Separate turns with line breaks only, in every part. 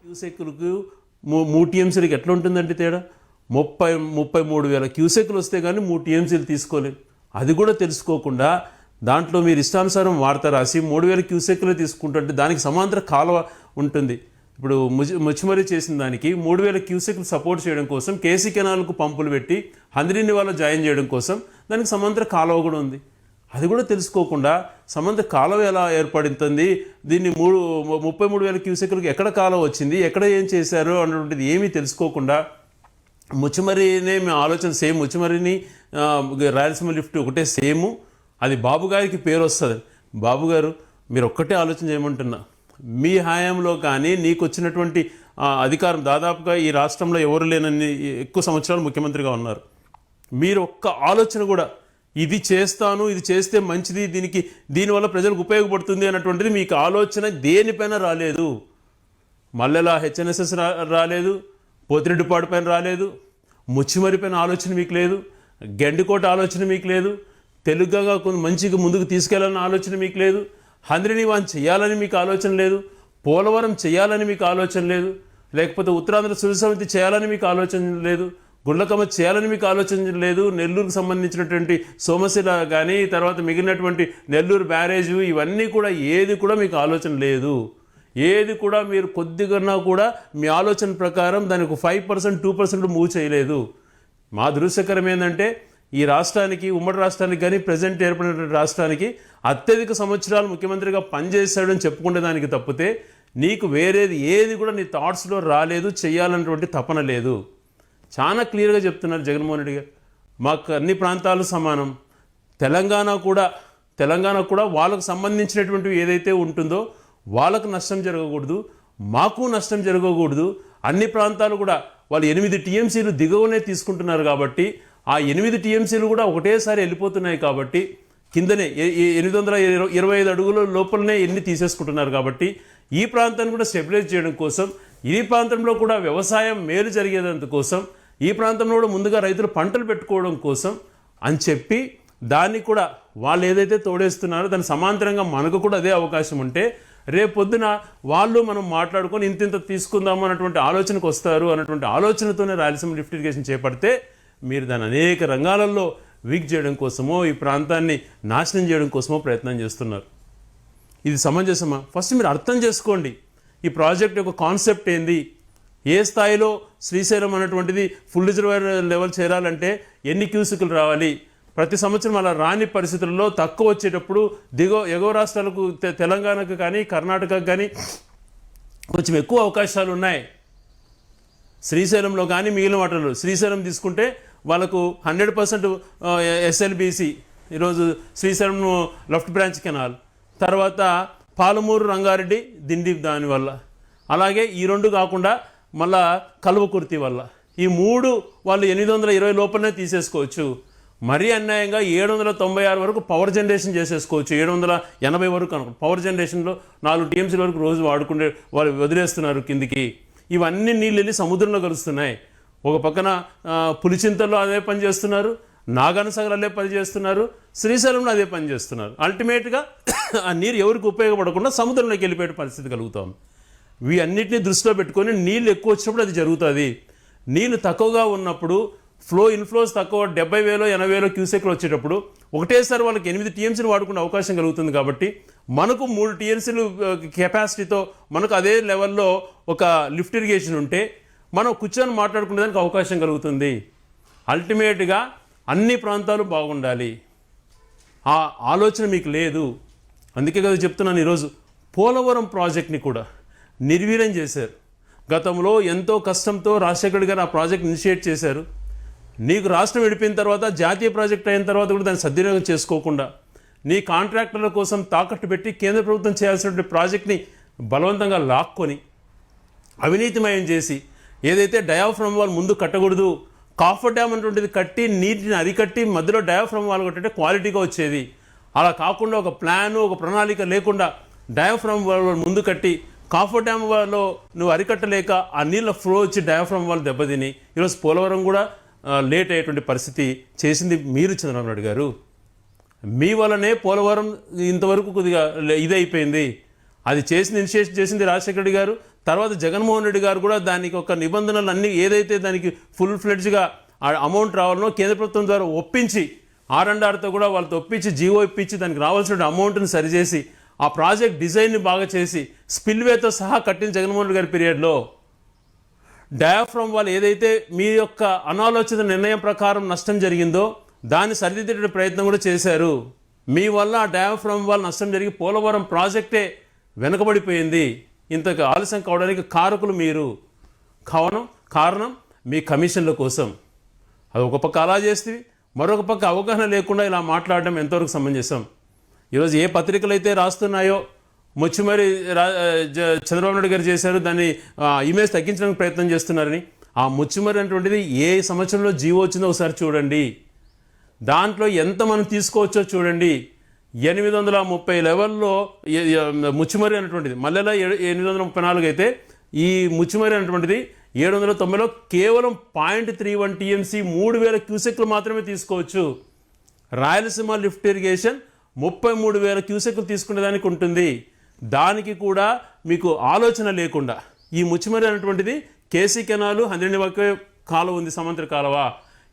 క్యూసెక్లకు 3 టీఎంసీలకు ఎట్లా ఉంటుందంటే తేడా 33,000 క్యూసెక్లు వస్తే కానీ 3 టీఎంసీలు తీసుకోలేదు. అది కూడా తెలుసుకోకుండా దాంట్లో మీరు ఇష్టానుసారం వార్త రాసి 3,000 క్యూసెక్లు తీసుకుంటుంటే దానికి సమాంతర కాలువ ఉంటుంది. ఇప్పుడు ముచ్చిమరి చేసిన దానికి 3,000 క్యూసెక్లు సపోర్ట్ చేయడం కోసం కేసీ కెనాల్కు పంపులు పెట్టి హంద్రీని వాళ్ళు జాయిన్ చేయడం కోసం దానికి సమాంతర కాలువ కూడా ఉంది. అది కూడా తెలుసుకోకుండా సమాంతర కాలువ ఎలా ఏర్పడుతుంది, దీన్ని 33,000 క్యూసెక్లకు ఎక్కడ కాలువ వచ్చింది, ఎక్కడ ఏం చేశారు అన్నటువంటిది ఏమీ తెలుసుకోకుండా ముచ్చిమరినే మేము ఆలోచన సేమ్, ముచ్చిమరిని రాయలసీమ లిఫ్ట్ ఒకటే సేము, అది బాబు గారికి పేరు వస్తుంది. బాబు గారు మీరు ఒక్కటే ఆలోచన చేయమంటున్నా, మీ హయాంలో కానీ నీకు వచ్చినటువంటి అధికారం దాదాపుగా ఈ రాష్ట్రంలో ఎవరు లేనన్ని ఎక్కువ సంవత్సరాలు ముఖ్యమంత్రిగా ఉన్నారు. మీరు ఒక్క ఆలోచన కూడా ఇది చేస్తాను, ఇది చేస్తే మంచిది, దీనివల్ల ప్రజలకు ఉపయోగపడుతుంది అన్నటువంటిది మీకు ఆలోచన దేనిపైన రాలేదు. మల్లెల హెచ్ఎన్ఎస్ఎస్ రాలేదు, పోతిరెడ్డిపాడు పైన రాలేదు, ముచ్చిమరి పైన ఆలోచన మీకు లేదు, గెండికోట ఆలోచన మీకు లేదు, తెలుగుగా కొంచెం మంచిగా ముందుకు తీసుకెళ్లాలన్న ఆలోచన మీకు లేదు, హంద్రీనివాన్ చేయాలని మీకు ఆలోచన లేదు, పోలవరం చేయాలని మీకు ఆలోచన లేదు, లేకపోతే ఉత్తరాంధ్ర సురసమితి చేయాలని మీకు ఆలోచన లేదు, గుండ్లకమ్మ చేయాలని మీకు ఆలోచన లేదు, నెల్లూరుకు సంబంధించినటువంటి సోమశిల కానీ తర్వాత మిగిలినటువంటి నెల్లూరు బ్యారేజు ఇవన్నీ కూడా ఏది కూడా మీకు ఆలోచన లేదు. ఏది కూడా మీరు కొద్దిగా కూడా మీ ఆలోచన ప్రకారం దానికి 5% 2% మూవ్ చేయలేదు. మా దురదృష్టకరం ఏంటంటే ఈ రాష్ట్రానికి, ఉమ్మడి రాష్ట్రానికి కానీ ప్రజెంట్ ఏర్పడిన రాష్ట్రానికి అత్యధిక సంవత్సరాలు ముఖ్యమంత్రిగా పనిచేశాడని చెప్పుకునే దానికి తప్పితే నీకు వేరేది ఏది కూడా నీ థాట్స్లో రాలేదు, చేయాలన్నటువంటి తపన లేదు. చాలా క్లియర్గా చెప్తున్నారు జగన్మోహన్ రెడ్డి గారు, మాకు అన్ని ప్రాంతాలు సమానం, తెలంగాణ కూడా వాళ్ళకు సంబంధించినటువంటివి ఏదైతే ఉంటుందో వాళ్ళకు నష్టం జరగకూడదు, మాకు నష్టం జరగకూడదు. అన్ని ప్రాంతాలు కూడా వాళ్ళు 8 టీఎంసీలు దిగువనే తీసుకుంటున్నారు కాబట్టి ఆ 8 టీఎంసీలు కూడా ఒకటేసారి వెళ్ళిపోతున్నాయి కాబట్టి కిందనే 825 అడుగుల లోపలనే ఎన్ని తీసేసుకుంటున్నారు కాబట్టి ఈ ప్రాంతాన్ని కూడా స్టెబిలైజ్ చేయడం కోసం, ఈ ప్రాంతంలో కూడా వ్యవసాయం మేలు జరిగేందుకోసం, ఈ ప్రాంతంలో కూడా ముందుగా రైతులు పంటలు పెట్టుకోవడం కోసం అని చెప్పి దాన్ని కూడా వాళ్ళు ఏదైతే తోడేస్తున్నారో దాని సమాంతరంగా మనకు కూడా అదే అవకాశం ఉంటే రేపొద్దున వాళ్ళు మనం మాట్లాడుకొని ఇంత తీసుకుందాము అన్నటువంటి ఆలోచనకు వస్తారు అన్నటువంటి ఆలోచనతోనే రాయలసీమ లిఫ్ట్ ఇరిగేషన్ చేపడితే మీరు దాన్ని అనేక రంగాలలో వీక్ చేయడం కోసమో ఈ ప్రాంతాన్ని నాశనం చేయడం కోసమో ప్రయత్నం చేస్తున్నారు. ఇది సమంజసమా? ఫస్ట్ మీరు అర్థం చేసుకోండి ఈ ప్రాజెక్ట్ యొక్క కాన్సెప్ట్ ఏంది, ఏ స్థాయిలో శ్రీశైలం అనేటువంటిది ఫుల్ రిజర్వాయర్ లెవెల్ చేరాలంటే ఎన్ని క్యూసెక్లు రావాలి, ప్రతి సంవత్సరం అలా రాని పరిస్థితుల్లో తక్కువ వచ్చేటప్పుడు ఎగువ రాష్ట్రాలకు తెలంగాణకు కానీ కర్ణాటకకు కానీ కొంచెం ఎక్కువ అవకాశాలు ఉన్నాయి. శ్రీశైలంలో కానీ మిగిలిన వాటిలో శ్రీశైలం తీసుకుంటే వాళ్ళకు 100% ఎస్ఎల్బిసి, ఈరోజు శ్రీశైలం లెఫ్ట్ బ్రాంచ్ కెనాల్, తర్వాత పాలమూరు రంగారెడ్డి దిండి దానివల్ల, అలాగే ఈ 2 కాకుండా మళ్ళా కల్వకుర్తి వల్ల, ఈ 3 వాళ్ళు 820 లోపలనే తీసేసుకోవచ్చు. మరీ అన్యాయంగా 796 వరకు పవర్ జనరేషన్ చేసేసుకోవచ్చు, 780 వరకు అనుకో పవర్ జనరేషన్లో 4 టీఎంసీల వరకు రోజు వాడుకుంటే వాళ్ళు వదిలేస్తున్నారు కిందికి. ఇవన్నీ నీళ్ళు వెళ్ళి సముద్రంలో కలుస్తున్నాయి. ఒక పక్కన పులిచింతల్లో అదే పని చేస్తున్నారు, నాగానసాగర్ అదే పని చేస్తున్నారు, శ్రీశైలంలో అదే పని చేస్తున్నారు. అల్టిమేట్గా ఆ నీరు ఎవరికి ఉపయోగపడకుండా సముద్రంలోకి వెళ్ళిపోయే పరిస్థితి కలుగుతాం. వీటన్నిటిని దృష్టిలో పెట్టుకొని నీళ్ళు ఎక్కువ వచ్చినప్పుడు అది జరుగుతుంది. నీళ్ళు తక్కువగా ఉన్నప్పుడు ఇన్ఫ్లోస్ తక్కువ 70,000 80,000 క్యూసెక్లు వచ్చేటప్పుడు ఒకటేసారి వాళ్ళకి 8 టీఎంసీలు వాడుకునే అవకాశం కలుగుతుంది. కాబట్టి మనకు 3 టీఎంసీలు కెపాసిటీతో మనకు అదే లెవెల్లో ఒక లిఫ్ట్ ఇరిగేషన్ ఉంటే మనం కూర్చొని మాట్లాడుకునేదానికి అవకాశం కలుగుతుంది. అల్టిమేట్గా అన్ని ప్రాంతాలు బాగుండాలి, ఆ ఆలోచన మీకు లేదు. అందుకే కదా చెప్తున్నాను, ఈరోజు పోలవరం ప్రాజెక్ట్ని కూడా నిర్వీర్యం చేశారు. గతంలో ఎంతో కష్టంతో రాజశేఖర్ గారు ఆ ప్రాజెక్ట్ ఇనిషియేట్ చేశారు. నీకు రాష్ట్రం విడిపోయిన తర్వాత జాతీయ ప్రాజెక్ట్ అయిన తర్వాత కూడా దాన్ని సద్వినియోగం చేసుకోకుండా నీ కాంట్రాక్టర్ల కోసం తాకట్టు పెట్టి కేంద్ర ప్రభుత్వం చేయాల్సినటువంటి ప్రాజెక్ట్ని బలవంతంగా లాక్కొని అవినీతిమయం చేసి ఏదైతే డయాఫ్రమ్ వాల్ ముందు కట్టకూడదు, కాఫర్ డ్యామ్ అనేటువంటిది కట్టి నీటిని అరికట్టి మధ్యలో డయాఫ్రమ్ వాల్ కట్టే క్వాలిటీగా వచ్చేది, అలా కాకుండా ఒక ప్లాను ఒక ప్రణాళిక లేకుండా డయాఫ్రమ్ వాల్ ముందు కట్టి కాఫర్ డ్యామ్ వాల్లో నువ్వు అరికట్టలేక ఆ నీళ్ళ ఫ్లో వచ్చి డయాఫ్రమ్ వాల్ దెబ్బతిని ఈరోజు పోలవరం కూడా లేట్ అయ్యేటువంటి పరిస్థితి చేసింది మీరు చంద్రబాబు నాయుడు గారు. మీ వల్లనే పోలవరం ఇంతవరకు కొద్దిగా ఇదైపోయింది. అది ఇనిషియేట్ చేసింది రాజశేఖర రెడ్డి గారు. తర్వాత జగన్మోహన్ రెడ్డి గారు కూడా దానికి ఒక నిబంధనలు అన్నీ ఏదైతే దానికి ఫుల్ ఫ్లెడ్జ్గా అమౌంట్ రావాలనో కేంద్ర ప్రభుత్వం ద్వారా ఒప్పించి R&Rతో కూడా వాళ్ళతో ఒప్పించి జీవో ఇప్పించి దానికి రావాల్సిన అమౌంట్ని సరిచేసి ఆ ప్రాజెక్ట్ డిజైన్ని బాగా చేసి స్పిల్వేతో సహా కట్టిన జగన్మోహన్ రెడ్డి గారి పీరియడ్లో డయాఫ్రమ్ వాళ్ళు ఏదైతే మీ యొక్క అనాలోచిత నిర్ణయం ప్రకారం నష్టం జరిగిందో దాన్ని సరిదిద్దే ప్రయత్నం కూడా చేశారు. మీ వల్ల ఆ డయాఫ్రమ్ వల్ల నష్టం జరిగి పోలవరం ప్రాజెక్టే వెనకబడిపోయింది. ఇంతకు ఆలస్యం కావడానికి కారకులు మీరు. కారణం మీ కమిషన్ల కోసం. అది ఒక పక్క అలా చేస్తే మరొక పక్క అవగాహన లేకుండా ఇలా మాట్లాడడం ఎంతవరకు సమంజసం? ఈరోజు ఏ పత్రికలు అయితే రాస్తున్నాయో ముచ్చుమరి చంద్రబాబు నాయుడు గారు చేశారు, దాన్ని ఇమేజ్ తగ్గించడానికి ప్రయత్నం చేస్తున్నారని. ఆ ముచ్చుమరి అనేటువంటిది ఏ సంవత్సరంలో జీవో వచ్చిందో ఒకసారి చూడండి. దాంట్లో ఎంత మనం తీసుకోవచ్చో చూడండి. 830 లెవెల్లో ముచ్చుమరి అనేటువంటిది, మళ్ళీ 834 అయితే ఈ ముచ్చుమరి అనేటువంటిది 790లో కేవలం 0.31 TMC 3000 క్యూసెక్లు మాత్రమే తీసుకోవచ్చు. రాయలసీమ లిఫ్ట్ ఇరిగేషన్ 33,000 క్యూసెక్లు తీసుకునేదానికి ఉంటుంది. దానికి కూడా మీకు ఆలోచన లేకుండా ఈ ముచ్చుమరి అనేటువంటిది కేసీ కెనాలు హంద్రినివాకే కాలువ ఉంది, సమంత్ర కాలువ.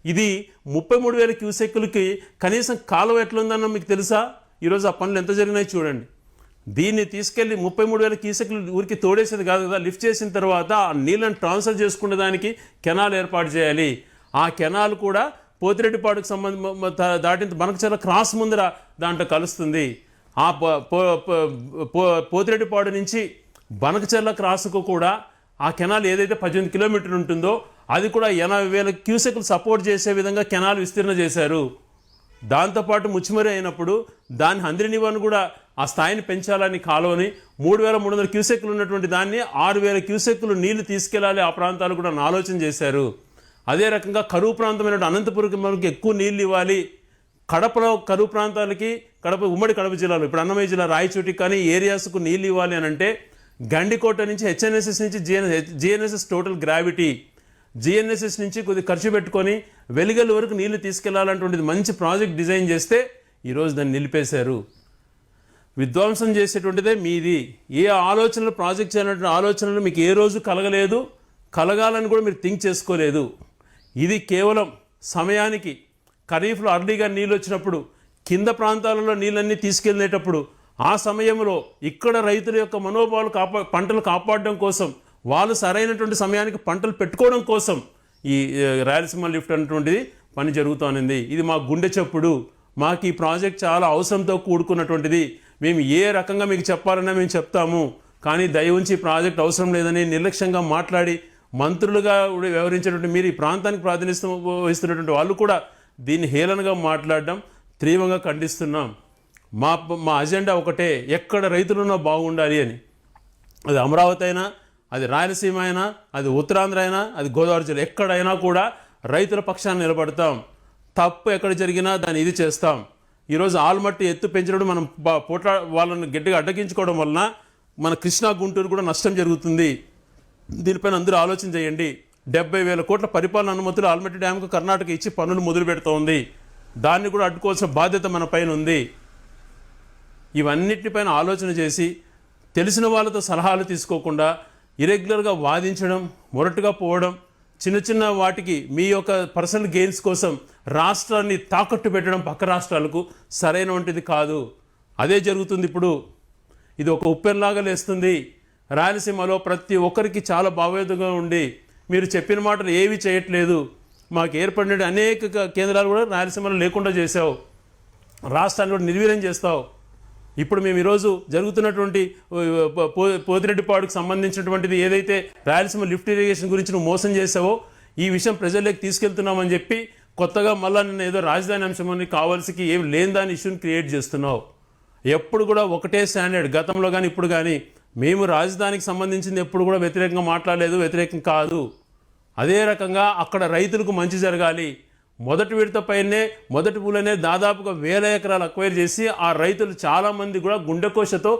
ఇది 33,000 క్యూసెక్కులకి కనీసం కాలువ ఎట్లుందన్న మీకు తెలుసా? ఈరోజు ఆ పనులు ఎంత జరిగినాయి చూడండి. దీన్ని తీసుకెళ్లి 33,000 క్యూసెక్లు ఊరికి తోడేసేది కాదు కదా. లిఫ్ట్ చేసిన తర్వాత ఆ నీళ్ళని ట్రాన్స్ఫర్ చేసుకునే దానికి కెనాల్ ఏర్పాటు చేయాలి. ఆ కెనాల్ కూడా పోతిరెడ్డిపాడుకు దాటిన బనకచర్ల క్రాస్ ముందర దాంట్లో కలుస్తుంది. ఆ పోతిరెడ్డిపాడు నుంచి బనకచర్ల క్రాస్కు కూడా ఆ కెనాల్ ఏదైతే 18 కిలోమీటర్లు ఉంటుందో అది కూడా 80,000 క్యూసెక్లు సపోర్ట్ చేసే విధంగా కెనాల్ విస్తీర్ణ చేశారు. దాంతోపాటు ముచ్చుమరి అయినప్పుడు దాన్ని హంద్రినివాను కూడా ఆ స్థాయిని పెంచాలని కాలువని 3,300 క్యూసెక్లు ఉన్నటువంటి దాన్ని 6,000 క్యూసెక్లు నీళ్లు తీసుకెళ్లాలి ఆ ప్రాంతాలు కూడా ఆలోచన చేశారు. అదే రకంగా కరువు ప్రాంతమైన అనంతపురంకి మనకి ఎక్కువ నీళ్ళు ఇవ్వాలి. కడపలో కరువు ప్రాంతాలకి ఉమ్మడి కడప జిల్లాలో ఇప్పుడు అన్నమయ్య జిల్లా రాయచోటికి కానీ ఏరియాస్కు నీళ్ళు ఇవ్వాలి అని అంటే గండికోట నుంచి HNSS నుంచి GNSS టోటల్ గ్రావిటీ GNSS నుంచి కొద్ది ఖర్చు పెట్టుకొని వెలిగల్ వరకు నీళ్లు తీసుకెళ్లాలంటువంటిది మంచి ప్రాజెక్ట్ డిజైన్ చేస్తే ఈరోజు దాన్ని నిలిపేశారు. విధ్వంసం చేసేటువంటిదే మీది. ఏ ఆలోచనలు ప్రాజెక్ట్ చేయాలంటే ఆలోచనలు మీకు ఏ రోజు కలగలేదు, కలగాలని కూడా మీరు థింక్ చేసుకోలేదు. ఇది కేవలం సమయానికి ఖరీఫ్లో అర్లీగా నీళ్ళు వచ్చినప్పుడు కింద ప్రాంతాలలో నీళ్ళన్నీ తీసుకెళ్ళేటప్పుడు ఆ సమయంలో ఇక్కడ రైతుల యొక్క మనోభావాలు పంటలు కాపాడడం కోసం వాళ్ళు సరైనటువంటి సమయానికి పంటలు పెట్టుకోవడం కోసం ఈ రాయలసీమ లిఫ్ట్ అనేటువంటిది పని జరుగుతోంది. ఇది మా గుండె చప్పుడు. మాకు ఈ ప్రాజెక్ట్ చాలా అవసరంతో కూడుకున్నటువంటిది. మేము ఏ రకంగా మీకు చెప్పాలన్నా మేము చెప్తాము. కానీ దయ ఉంచి ప్రాజెక్ట్ అవసరం లేదని నిర్లక్ష్యంగా మాట్లాడి మంత్రులుగా వ్యవహరించేటువంటి మీరు ఈ ప్రాంతానికి ప్రాతినిధ్యం వహిస్తున్నటువంటి వాళ్ళు కూడా దీన్ని హేళనగా మాట్లాడడం తీవ్రంగా ఖండిస్తున్నాం. మా అజెండా ఒకటే, ఎక్కడ రైతులున్నా బాగుండాలి అని. అది అమరావతి అయినా, అది రాయలసీమ అయినా, అది ఉత్తరాంధ్ర అయినా, అది గోదావరి జిల్లా, ఎక్కడైనా కూడా రైతుల పక్షాన్ని నిలబడతాం. తప్పు ఎక్కడ జరిగినా దాన్ని ఇది చేస్తాం. ఈరోజు ఆల్మట్టి ఎత్తు పెంచడం మనం వాళ్ళని గట్టిగా అడ్డగించుకోవడం వలన మన కృష్ణా గుంటూరు కూడా నష్టం జరుగుతుంది. దీనిపైన అందరూ ఆలోచన చేయండి. 70,000 కోట్ల పరిపాలన అనుమతులు ఆల్మట్టి డ్యామ్కు కర్ణాటక ఇచ్చి పనులు మొదలు పెడుతోంది. దాన్ని కూడా అడ్డుకోవాల్సిన బాధ్యత మన పైన ఉంది. ఇవన్నిటిపైన ఆలోచన చేసి తెలిసిన వాళ్ళతో సలహాలు తీసుకోకుండా ఇరెగ్యులర్గా వాదించడం, మొరటుగా పోవడం, చిన్న చిన్న వాటికి మీ యొక్క పర్సనల్ గెయిన్స్ కోసం రాష్ట్రాన్ని తాకట్టు పెట్టడం పక్క రాష్ట్రాలకు సరైనటువంటిది కాదు. అదే జరుగుతుంది ఇప్పుడు. ఇది ఒక ఉప్పెనలాగా లేస్తుంది. రాయలసీమలో ప్రతి ఒక్కరికి చాలా భావోద్వేగంగా ఉండి మీరు చెప్పిన మాటలు ఏవి చేయట్లేదు. మాకు ఏర్పడిన అనేక కేంద్రాలు కూడా రాయలసీమలో లేకుండా చేసావు, రాష్ట్రాన్ని కూడా నిర్వీర్యం చేస్తావు. ఇప్పుడు మేము ఈరోజు జరుగుతున్నటువంటి పోతిరెడ్డిపాడుకు సంబంధించినటువంటిది ఏదైతే రాయలసీమ లిఫ్ట్ ఇరిగేషన్ గురించి నువ్వు మోసం చేసావో ఈ విషయం ప్రజల్లోకి తీసుకెళ్తున్నామని చెప్పి కొత్తగా మళ్ళీ నిన్న ఏదో రాజధాని అంశమని కావాల్సి ఏం లేని దాని ఇష్యూని క్రియేట్ చేస్తున్నావు. ఎప్పుడు కూడా ఒకటే స్టాండర్డ్, గతంలో కానీ ఇప్పుడు కానీ మేము రాజధానికి సంబంధించింది ఎప్పుడు కూడా వ్యతిరేకంగా మాట్లాడలేదు, వ్యతిరేకం కాదు. అదే రకంగా అక్కడ రైతులకు మంచి జరగాలి. మొదటి విడత పైనే మొదటి పూలనే దాదాపుగా 1,000 ఎకరాలు అక్వైర్ చేసి ఆ రైతులు చాలామంది కూడా గుండెకోశతో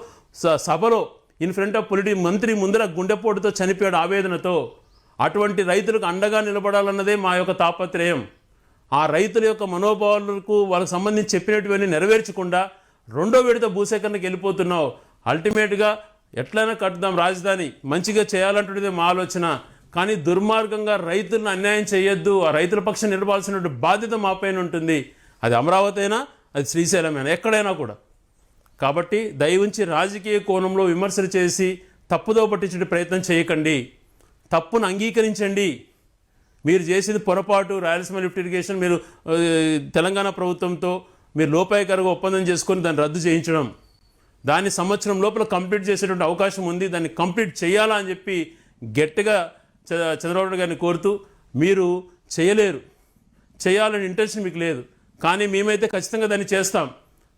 సభలో ఇన్ ఫ్రంట్ ఆఫ్ మంత్రి ముందర గుండెపోటుతో చనిపోయాడు ఆవేదనతో. అటువంటి రైతులకు అండగా నిలబడాలన్నదే మా యొక్క తాపత్రయం. ఆ రైతుల యొక్క మనోభావాలకు వాళ్ళకు సంబంధించి చెప్పినటువంటి నెరవేర్చకుండా రెండో విడత భూసేకరణకు వెళ్ళిపోతున్నావు. అల్టిమేట్గా ఎట్లయినా కట్టుదాం రాజధాని, మంచిగా చేయాలంటున్నదే మా ఆలోచన. కానీ దుర్మార్గంగా రైతులను అన్యాయం చేయొద్దు. ఆ రైతుల పక్షం నిలవాల్సిన బాధ్యత మా పైన ఉంటుంది. అది అమరావతి అయినా, అది శ్రీశైలమైనా, ఎక్కడైనా కూడా. కాబట్టి దయవుంచి రాజకీయ కోణంలో విమర్శలు చేసి తప్పుదో పట్టించే ప్రయత్నం చేయకండి. తప్పును అంగీకరించండి. మీరు చేసేది పొరపాటు. రాయలసీమ లిఫ్ట్ ఇరిగేషన్ మీరు తెలంగాణ ప్రభుత్వంతో మీరు లోపాయకరంగా ఒప్పందం చేసుకొని దాన్ని రద్దు చేయించడం, దాన్ని సంవత్సరం లోపల కంప్లీట్ చేసేటువంటి అవకాశం ఉంది. దాన్ని కంప్లీట్ చేయాలా అని చెప్పి గట్టిగా చంద్రబాబు నాయుడు గారిని కోరుతూ, మీరు చేయలేరు, చేయాలని ఇంటెన్షన్ మీకు లేదు, కానీ మేమైతే ఖచ్చితంగా దాన్ని చేస్తాం.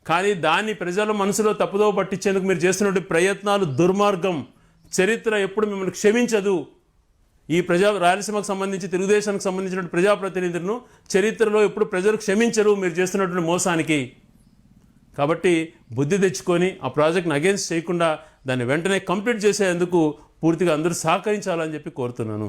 కానీ దాన్ని ప్రజల మనసులో తప్పుదో పట్టించేందుకు మీరు చేస్తున్నటువంటి ప్రయత్నాలు దుర్మార్గం. చరిత్ర ఎప్పుడు మిమ్మల్ని క్షమించదు. ఈ రాయలసీమకు సంబంధించి తెలుగుదేశానికి సంబంధించిన ప్రజాప్రతినిధులను చరిత్రలో ఎప్పుడు ప్రజలు క్షమించరు మీరు చేస్తున్నటువంటి మోసానికి. కాబట్టి బుద్ధి తెచ్చుకొని ఆ ప్రాజెక్ట్ని అగేన్స్ట్ చేయకుండా దాన్ని వెంటనే కంప్లీట్ చేసేందుకు పూర్తిగా అందరూ సహకరించాలని చెప్పి కోరుతున్నాను.